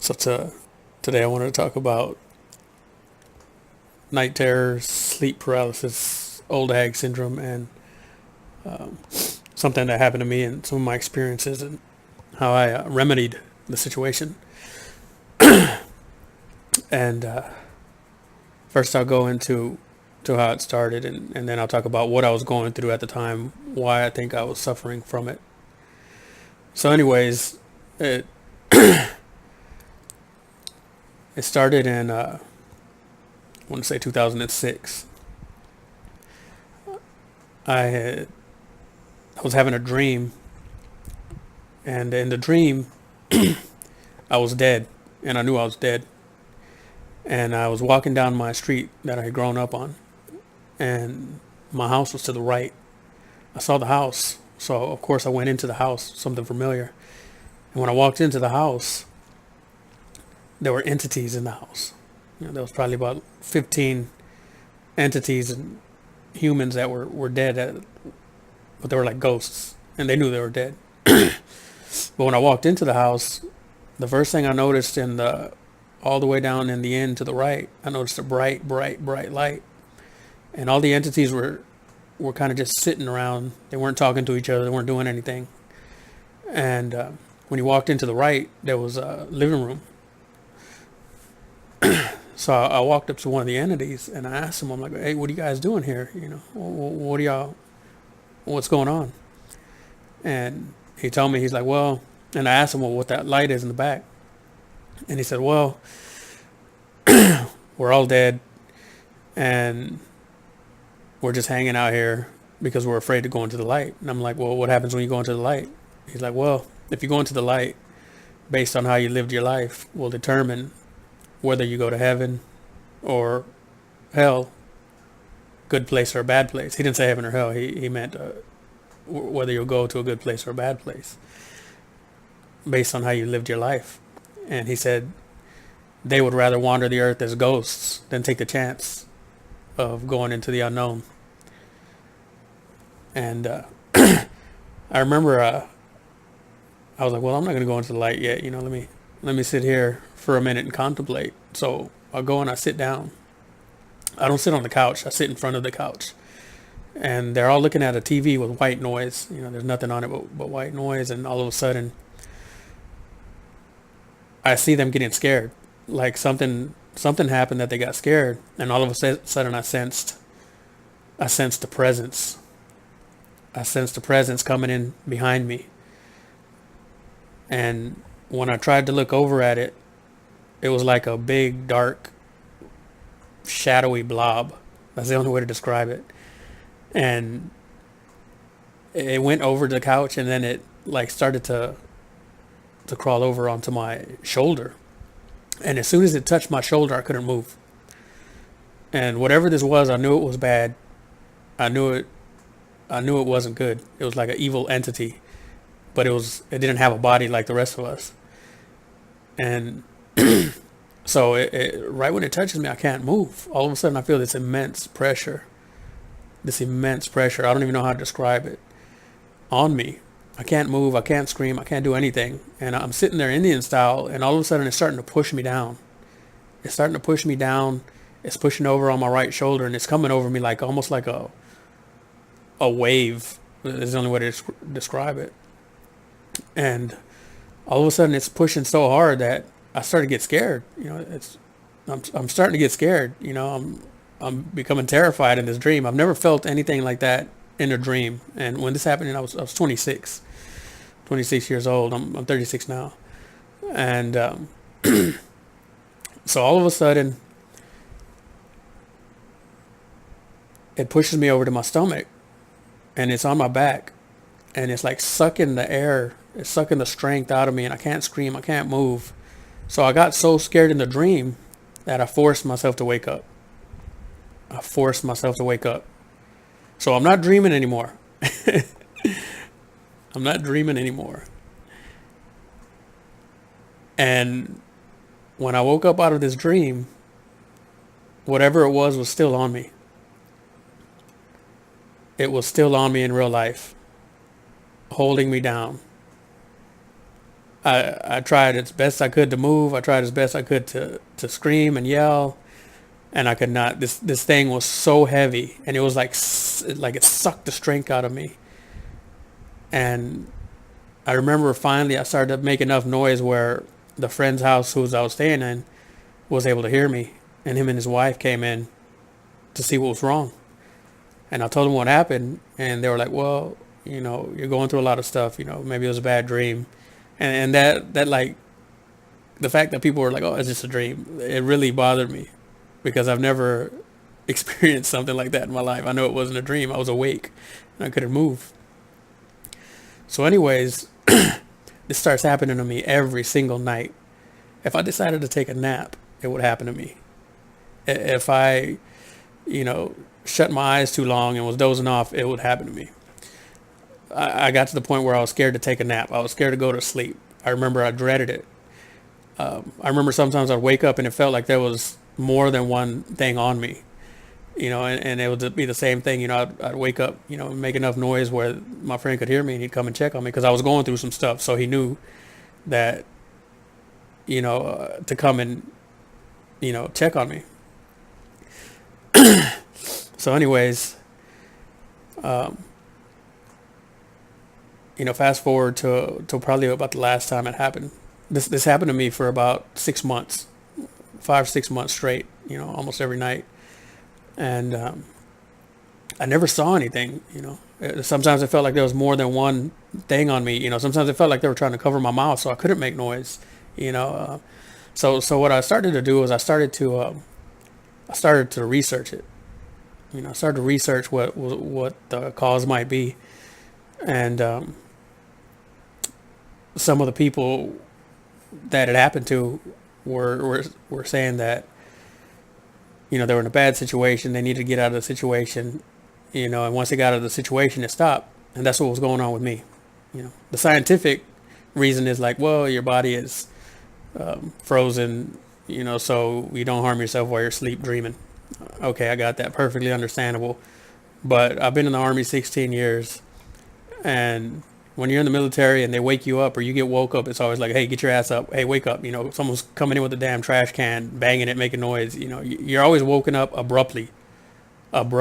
Today I wanted to talk about night terrors, sleep paralysis, old hag syndrome, and something that happened to me and some of my experiences and how I remedied the situation. And first I'll go into how it started, and then I'll talk about what I was going through at the time, why I think I was suffering from it. So anyways, it it started in I want to say 2006. I was having a dream, and in the dream I was dead, and I knew I was dead. And I was walking down my street that I had grown up on, and my house was to the right. I saw the house, so of course I went into the house, something familiar. And when I walked into the house, there were entities in the house. There was probably about 15 entities and humans that were dead, but they were like ghosts, and they knew they were dead. But when I walked into the house, the first thing I noticed all the way down in the end to the right, I noticed a bright, bright, bright light. And all the entities were kind of just sitting around. They weren't talking to each other. They weren't doing anything. And when you walked into the right, there was a living room. So I walked up to one of the entities and I asked him, I'm like, hey, what are you guys doing here? What's going on? And he told me, he's like, well, and I asked him, well, what that light is in the back. And he said, well, we're all dead and we're just hanging out here because we're afraid to go into the light. And I'm like, well, what happens when you go into the light? He's like, well, if you go into the light, based on how you lived your life, will determine whether you go to heaven or hell, good place or a bad place. He didn't say heaven or hell. He meant whether you'll go to a good place or a bad place based on how you lived your life. And he said they would rather wander the earth as ghosts than take the chance of going into the unknown. And I remember I was like, well, I'm not going to go into the light yet. Let me sit here for a minute and contemplate. So I'll go and I sit down. I don't sit on the couch. I sit in front of the couch. And they're all looking at a TV with white noise. There's nothing on it but white noise. And all of a sudden, I see them getting scared. Like something happened that they got scared. And all of a sudden I sensed the presence. I sensed the presence coming in behind me. And when I tried to look over at it, it was like a big, dark, shadowy blob. That's the only way to describe it. And it went over the couch, and then it like started to crawl over onto my shoulder. And as soon as it touched my shoulder, I couldn't move. And whatever this was, I knew it was bad. I knew it wasn't good. It was like an evil entity, but it didn't have a body like the rest of us. And so right when it touches me, I can't move. All of a sudden I feel this immense pressure. I don't even know how to describe it on me. I can't move. I can't scream. I can't do anything. And I'm sitting there Indian style, and all of a sudden it's starting to push me down. It's starting to push me down. It's pushing over on my right shoulder, and it's coming over me like almost like a wave. Is the only way to describe it. And all of a sudden it's pushing so hard that I started to get scared. I'm starting to get scared. I'm becoming terrified in this dream. I've never felt anything like that in a dream. And when this happened, I was 26 years old. I'm 36 now. And so all of a sudden it pushes me over to my stomach, and it's on my back, and it's like sucking the air. It's sucking the strength out of me, and I can't scream. I can't move. So I got so scared in the dream that I forced myself to wake up. So I'm not dreaming anymore. And when I woke up out of this dream, whatever it was still on me. It was still on me in real life, holding me down. I tried as best I could to move. I tried as best I could to scream and yell, and I could not. This thing was so heavy, and it was like it sucked the strength out of me. And I remember finally I started to make enough noise where the friend's house who I was staying in was able to hear me, and him and his wife came in to see what was wrong. And I told them what happened, and they were like, "Well, you're going through a lot of stuff. Maybe it was a bad dream." And that like the fact that people were like, "Oh, it's just a dream," it really bothered me because I've never experienced something like that in my life. I know it wasn't a dream. I was awake and I couldn't move. So, anyways, this starts happening to me every single night. If I decided to take a nap, it would happen to me. If I, you know, shut my eyes too long and was dozing off, it would happen to me. I got to the point where I was scared to take a nap. I was scared to go to sleep. I remember I dreaded it. I remember sometimes I'd wake up and it felt like there was more than one thing on me, and it would be the same thing. I'd wake up, make enough noise where my friend could hear me and he'd come and check on me because I was going through some stuff. So he knew that, to come and, check on me. So anyways, fast forward to probably about the last time it happened. This happened to me for about 6 months, 5 6 months straight, almost every night. And I never saw anything. Sometimes it felt like there was more than one thing on me. Sometimes it felt like they were trying to cover my mouth so I couldn't make noise. So what I started to do was I started to research it. I started to research what the cause might be, and some of the people that it happened to were saying that they were in a bad situation, they needed to get out of the situation, and once they got out of the situation it stopped, and that's what was going on with me. The scientific reason is like, well, your body is frozen, so you don't harm yourself while you're sleep dreaming. Okay, I got that, perfectly understandable. But I've been in the Army 16 years, and when you're in the military and they wake you up or you get woke up, it's always like, hey, get your ass up. Hey, wake up. Someone's coming in with a damn trash can, banging it, making noise. You're always woken up abruptly. When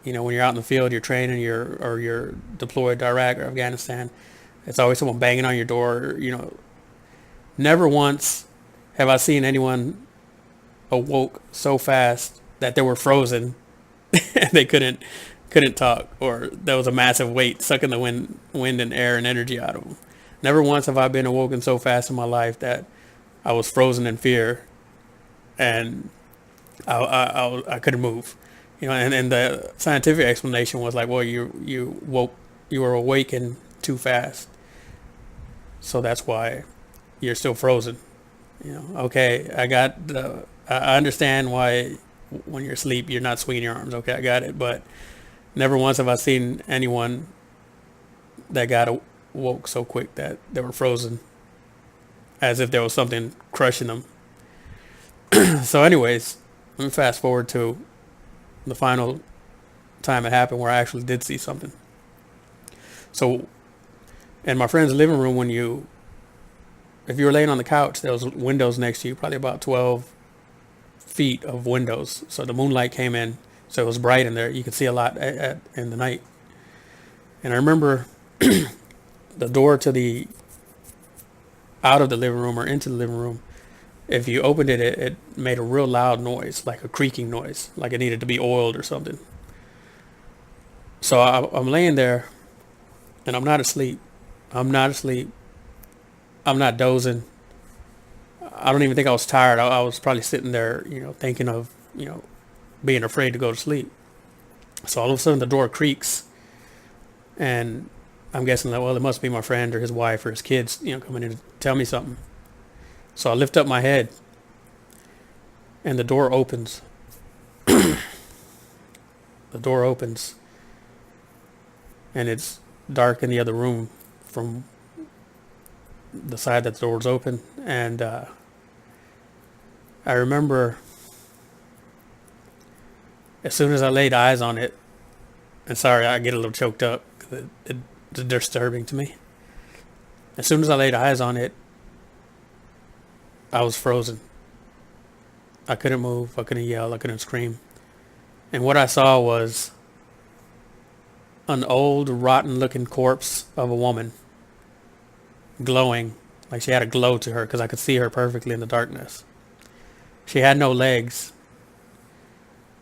you're out in the field, you're training, you're deployed to Iraq or Afghanistan. It's always someone banging on your door. Never once have I seen anyone awoke so fast that they were frozen and they couldn't talk, or there was a massive weight sucking the wind and air and energy out of them. Never once have I been awoken so fast in my life that I was frozen in fear and I couldn't move. And the scientific explanation was like, well, you were awakened too fast, so that's why you're still frozen. Okay, I understand why when you're asleep you're not swinging your arms. Okay, I got it, but never once have I seen anyone that got woke so quick that they were frozen, as if there was something crushing them. So anyways, let me fast forward to the final time it happened where I actually did see something. So in my friend's living room, if you were laying on the couch, there was windows next to you, probably about 12 feet of windows. So the moonlight came in, so it was bright in there. You could see a lot in the night. And I remember the door to out of the living room or into the living room, if you opened it, it made a real loud noise, like a creaking noise, like it needed to be oiled or something. So I'm laying there, and I'm not asleep. I'm not dozing. I don't even think I was tired. I was probably sitting there, thinking of, being afraid to go to sleep. So all of a sudden the door creaks, and I'm guessing that, well, it must be my friend or his wife or his kids, coming in to tell me something. So I lift up my head, and the door opens. The door opens, and it's dark in the other room from the side that the door was open. And I remember as soon as I laid eyes on it, and sorry, I get a little choked up because it's disturbing to me. As soon as I laid eyes on it, I was frozen. I couldn't move. I couldn't yell. I couldn't scream. And what I saw was an old, rotten-looking corpse of a woman, glowing, like she had a glow to her because I could see her perfectly in the darkness. She had no legs.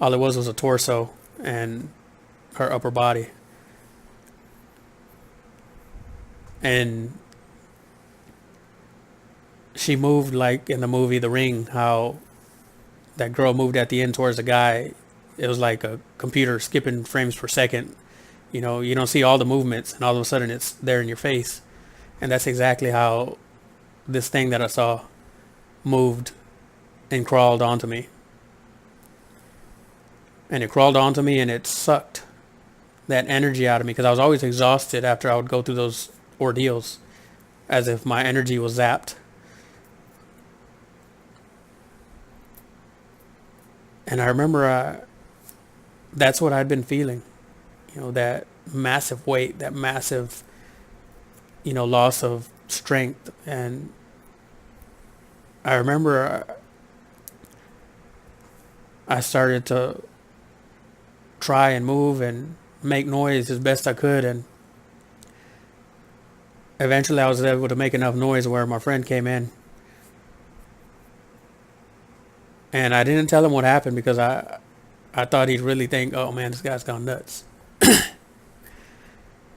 All it was a torso and her upper body. And she moved like in the movie The Ring, how that girl moved at the end towards the guy. It was like a computer skipping frames per second. You know, you don't see all the movements, and all of a sudden it's there in your face. And that's exactly how this thing that I saw moved and crawled onto me. And it crawled onto me and it sucked that energy out of me because I was always exhausted after I would go through those ordeals, as if my energy was zapped. And I remember that's what I'd been feeling, you know, that massive weight, that massive, you know, loss of strength. And I remember I started to try and move and make noise as best I could, and eventually I was able to make enough noise where my friend came in. And I didn't tell him what happened because I thought he'd really think, oh man, this guy's gone nuts.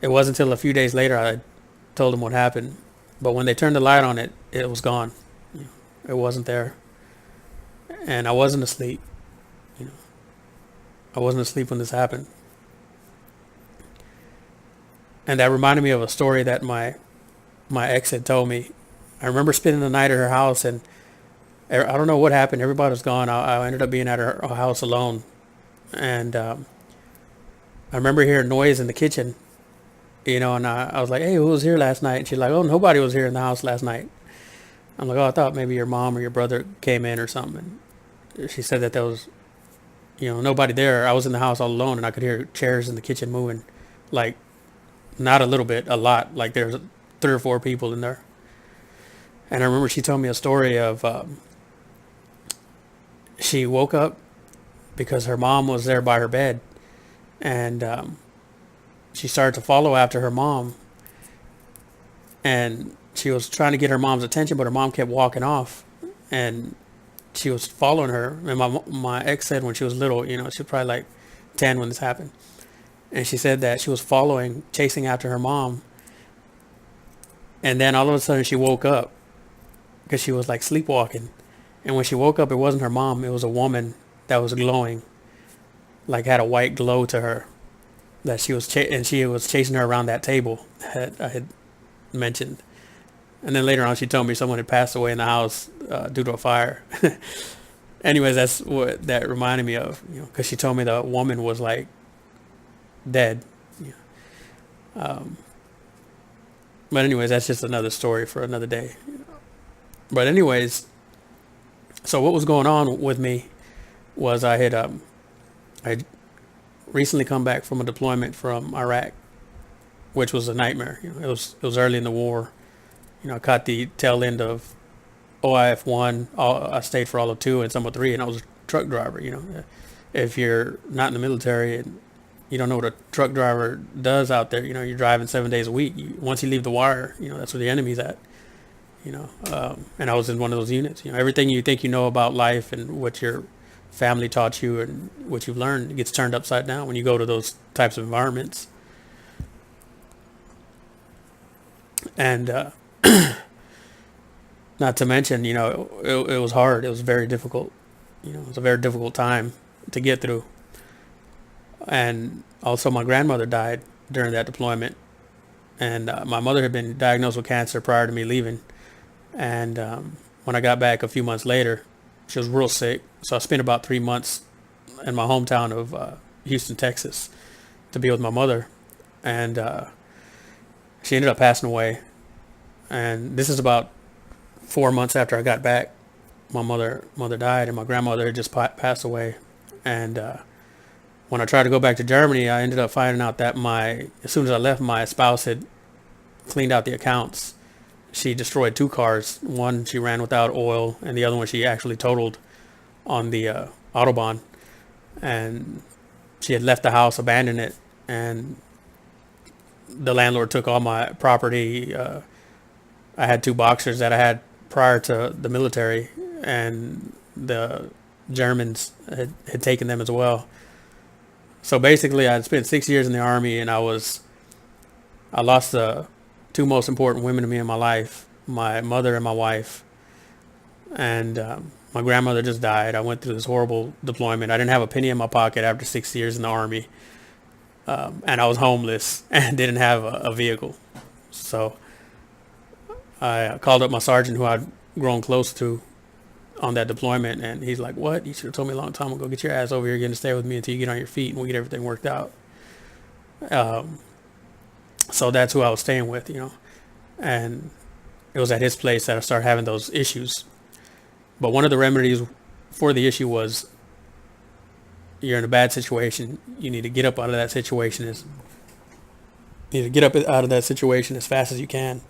It wasn't until a few days later I told him what happened. But when they turned the light on it, it was gone. It wasn't there. And I wasn't asleep. You know, I wasn't asleep when this happened. And that reminded me of a story that my ex had told me. I remember spending the night at her house, and I don't know what happened. Everybody was gone. I ended up being at her house alone. And I remember hearing noise in the kitchen, you know, and I was like, hey, who was here last night? And she's like, oh, nobody was here in the house last night. I'm like, oh, I thought maybe your mom or your brother came in or something. And she said that there was, you know, nobody there. I was in the house all alone, and I could hear chairs in the kitchen moving, like not a little bit, a lot. Like there's 3 or 4 people in there. And I remember she told me a story of she woke up because her mom was there by her bed, and she started to follow after her mom, and she was trying to get her mom's attention, but her mom kept walking off, and she was following her. And my ex said when she was little, you know, she was probably like 10 when this happened, and she said that she was following, chasing after her mom, and then all of a sudden she woke up because she was like sleepwalking. And when she woke up, it wasn't her mom. It was a woman that was glowing, like had a white glow to her. That she was and she was chasing her around that table that I had mentioned. And then later on, she told me someone had passed away in the house due to a fire. Anyways, that's what that reminded me of, you know, because she told me the woman was like dead. You know. But anyways, that's just another story for another day. But anyways. So what was going on with me was I had recently come back from a deployment from Iraq, which was a nightmare. You know, it was early in the war. You know, I caught the tail end of OIF 1. I stayed for all of 2 and some of 3, and I was a truck driver. You know, if you're not in the military and you don't know what a truck driver does out there, you know, you're driving 7 days a week. Once you leave the wire, you know, that's where the enemy's at. You know, and I was in one of those units. You know, everything you think you know about life and what your family taught you and what you've learned gets turned upside down when you go to those types of environments. And not to mention, you know, it was hard. It was very difficult. You know, it was a very difficult time to get through. And also, my grandmother died during that deployment, and my mother had been diagnosed with cancer prior to me leaving. And when I got back a few months later, she was real sick. So I spent about 3 months in my hometown of Houston, Texas, to be with my mother. And she ended up passing away. And this is about 4 months after I got back. My mother died, and my grandmother had just passed away. And when I tried to go back to Germany, I ended up finding out that as soon as I left, my spouse had cleaned out the accounts. she destroyed two cars. One she ran without oil, and the other one she actually totaled on the autobahn. And she had left the house, abandoned it, and the landlord took all my property. I had two boxers that I had prior to the military, and the Germans had taken them as well. So basically, I spent 6 years in the army, and I lost the two most important women to me in my life, my mother and my wife. And my grandmother just died. I went through this horrible deployment. I didn't have a penny in my pocket after 6 years in the army. And I was homeless and didn't have a vehicle. So I called up my sergeant who I'd grown close to on that deployment, and he's like, "What? You should have told me a long time ago. Get your ass over here again to stay with me until you get on your feet and we get everything worked out." So that's who I was staying with, and it was at his place that I started having those issues. But one of the remedies for the issue was, you're in a bad situation. You need to get up out of that situation. You need to get up out of that situation as fast as you can.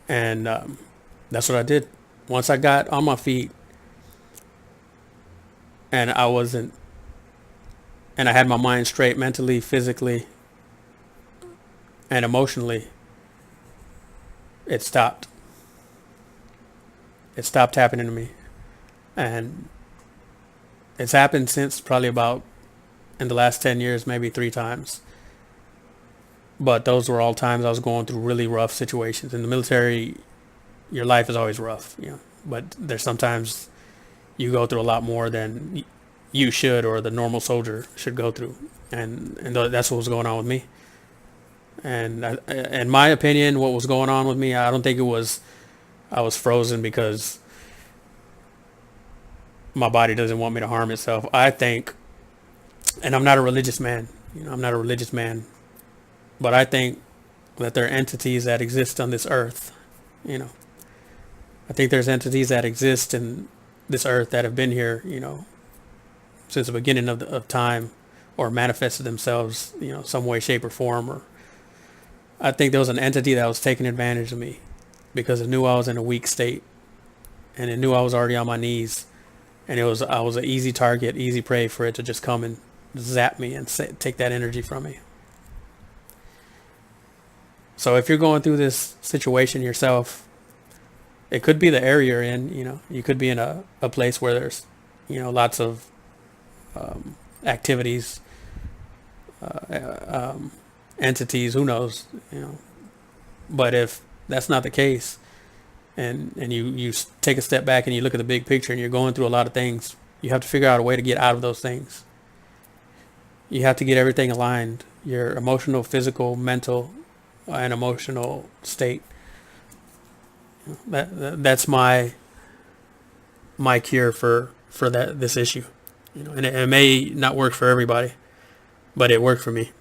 And that's what I did. Once I got on my feet, and I had my mind straight mentally, physically, and emotionally, it stopped. It stopped happening to me. And it's happened since, probably about in the last 10 years, maybe 3 times. But those were all times I was going through really rough situations. In the military, your life is always rough, but there's sometimes you go through a lot more than you should, or the normal soldier should go through. And that's what was going on with me. And in my opinion, what was going on with me, I don't think it was I was frozen because my body doesn't want me to harm itself. I think, and I'm not a religious man, but I think that there are entities that exist on this earth. I think there's entities that exist in this earth that have been here, since the beginning of time, or manifested themselves, some way, shape, or form. Or I think there was an entity that was taking advantage of me because it knew I was in a weak state, and it knew I was already on my knees, and I was an easy target, easy prey for it to just come and zap me and take that energy from me. So if you're going through this situation yourself, it could be the area you're in. You could be in a place where there's, lots of activities, entities, who knows, But if that's not the case, and you take a step back and you look at the big picture, and you're going through a lot of things, you have to figure out a way to get out of those things. You have to get everything aligned, your emotional, physical, mental, and emotional state. That's my cure for this issue, and it may not work for everybody, but it worked for me.